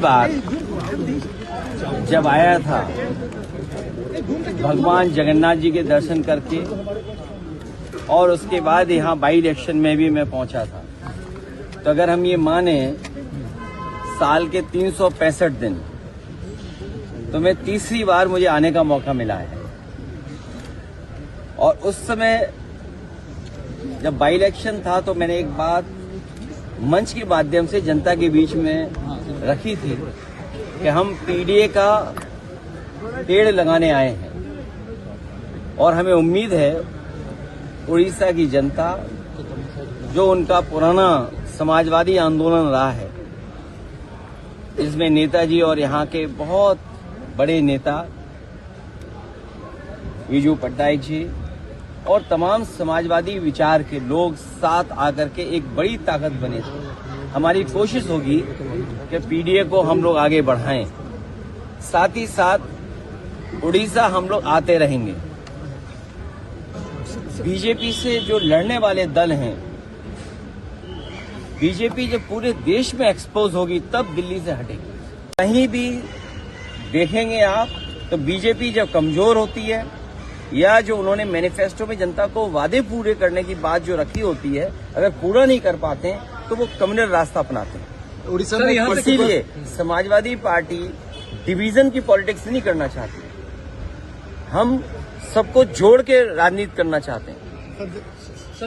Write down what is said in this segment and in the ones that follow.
बार जब आया था भगवान जगन्नाथ जी के दर्शन करके और उसके बाद यहाँ बाई इलेक्शन में भी मैं पहुंचा था, तो अगर हम ये माने साल के 365 दिन, तो मैं तीसरी बार मुझे आने का मौका मिला है। और उस समय जब बाई इलेक्शन था तो मैंने एक बात मंच के माध्यम से जनता के बीच में रखी थी कि हम पीडीए का पेड़ लगाने आए हैं और हमें उम्मीद है उड़ीसा की जनता, जो उनका पुराना समाजवादी आंदोलन रहा है, इसमें नेताजी और यहाँ के बहुत बड़े नेता बीजू पट्टनायक जी और तमाम समाजवादी विचार के लोग साथ आकर के एक बड़ी ताकत बने थे। हमारी कोशिश होगी कि पीडीए को हम लोग आगे बढ़ाएं, साथ ही साथ उड़ीसा हम लोग आते रहेंगे। बीजेपी से जो लड़ने वाले दल हैं, बीजेपी जब पूरे देश में एक्सपोज होगी तब दिल्ली से हटेगी। कहीं भी देखेंगे आप तो बीजेपी जब कमजोर होती है या जो उन्होंने मैनिफेस्टो में जनता को वादे पूरे करने की बात जो रखी होती है, अगर पूरा नहीं कर पाते हैं तो वो कम्युनल रास्ता अपनाते हैं। उड़ीसा में इसीलिए समाजवादी पार्टी डिवीजन की पॉलिटिक्स नहीं करना चाहती, हम सबको जोड़ के राजनीति करना चाहते हैं।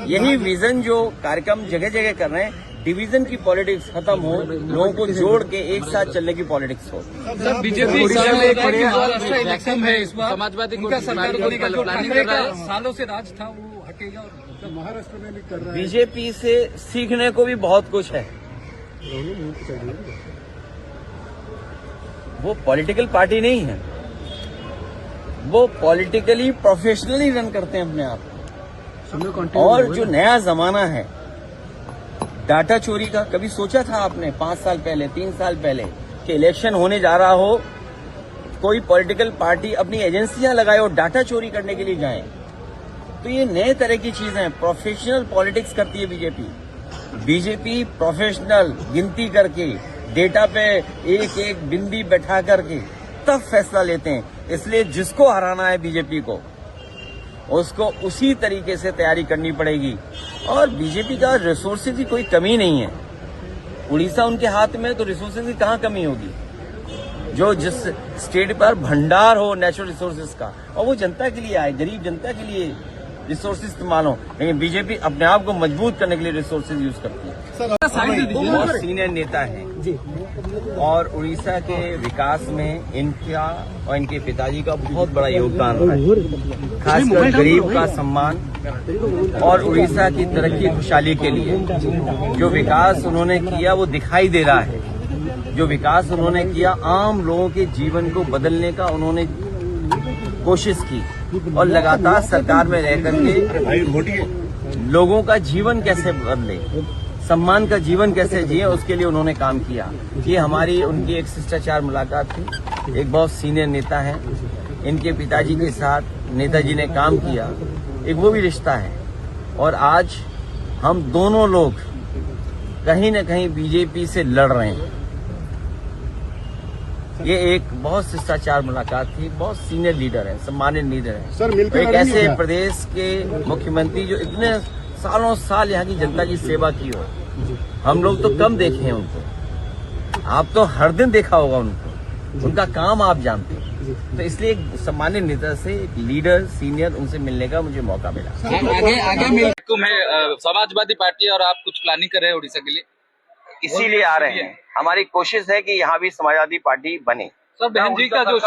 यही विजन जो कार्यक्रम जगह जगह कर रहे हैं, डिवीजन की पॉलिटिक्स खत्म हो, लोगों को जोड़ के एक साथ चलने की पॉलिटिक्स हो। सर, बीजेपी इलेक्शन है इस बार, समाजवादी सरकार को प्लानिंग कर रहा है, सालों से राज था वो हटेगा और महाराष्ट्र में भी कर रहा है। बीजेपी से सीखने को भी बहुत कुछ है। वो पॉलिटिकल पार्टी नहीं है, वो पॉलिटिकली प्रोफेशनली रन करते हैं अपने आप। और जो नया जमाना है डाटा चोरी का, कभी सोचा था आपने 5 साल पहले 3 साल पहले कि इलेक्शन होने जा रहा हो, कोई पॉलिटिकल पार्टी अपनी एजेंसियां लगाए और डाटा चोरी करने के लिए जाए? तो ये नए तरह की चीजें हैं। प्रोफेशनल पॉलिटिक्स करती है बीजेपी प्रोफेशनल गिनती करके डेटा पे एक एक बिंदी बैठा करके तब फैसला लेते हैं। इसलिए जिसको हराना है बीजेपी को, उसको उसी तरीके से तैयारी करनी पड़ेगी। और बीजेपी का रिसोर्सेज की कोई कमी नहीं है। उड़ीसा उनके हाथ में, तो रिसोर्सेज की कहाँ कमी होगी? जो जिस स्टेट पर भंडार हो नेचुरल रिसोर्सेज का, और वो जनता के लिए आए, गरीब जनता के लिए रिसोर्सेज इस्तेमाल हो। लेकिन बीजेपी अपने आप को मजबूत करने के लिए रिसोर्सेज यूज करती है। बहुत सीनियर नेता है और उड़ीसा के विकास में इनका और इनके पिताजी का बहुत बड़ा योगदान रहा है, खासकर गरीब का सम्मान और उड़ीसा की तरक्की खुशहाली के लिए जो विकास उन्होंने किया वो दिखाई दे रहा है। जो विकास उन्होंने किया, आम लोगों के जीवन को बदलने का उन्होंने कोशिश की और लगातार सरकार में रह करके लोगों का जीवन कैसे बदले, सम्मान का जीवन कैसे जिए, उसके लिए उन्होंने काम किया। ये हमारी उनकी एक शिष्टाचार मुलाकात थी। एक बहुत सीनियर नेता है, इनके पिताजी के साथ नेताजी ने काम किया, एक वो भी रिश्ता है। और आज हम दोनों लोग कहीं न कहीं बीजेपी से लड़ रहे हैं। ये एक बहुत शिष्टाचार मुलाकात थी। बहुत सीनियर लीडर है, सम्मानित लीडर है सर, मिलकर एक ऐसे प्रदेश के मुख्यमंत्री जो इतने सालों साल यहाँ की जनता की सेवा की हो। हम लोग तो कम देखे हैं उनको, आप तो हर दिन देखा होगा उनको, उनका काम आप जानते हैं। तो इसलिए एक सम्मानित नेता से, एक लीडर सीनियर, उनसे मिलने का मुझे मौका मिला। आगे मिलकुम है समाजवादी पार्टी और आप कुछ प्लानिंग कर रहे हैं उड़ीसा के लिए, इसीलिए आ रहे हैं। हमारी कोशिश है कि यहाँ भी समाजवादी पार्टी बने। सर, बहन जी का जो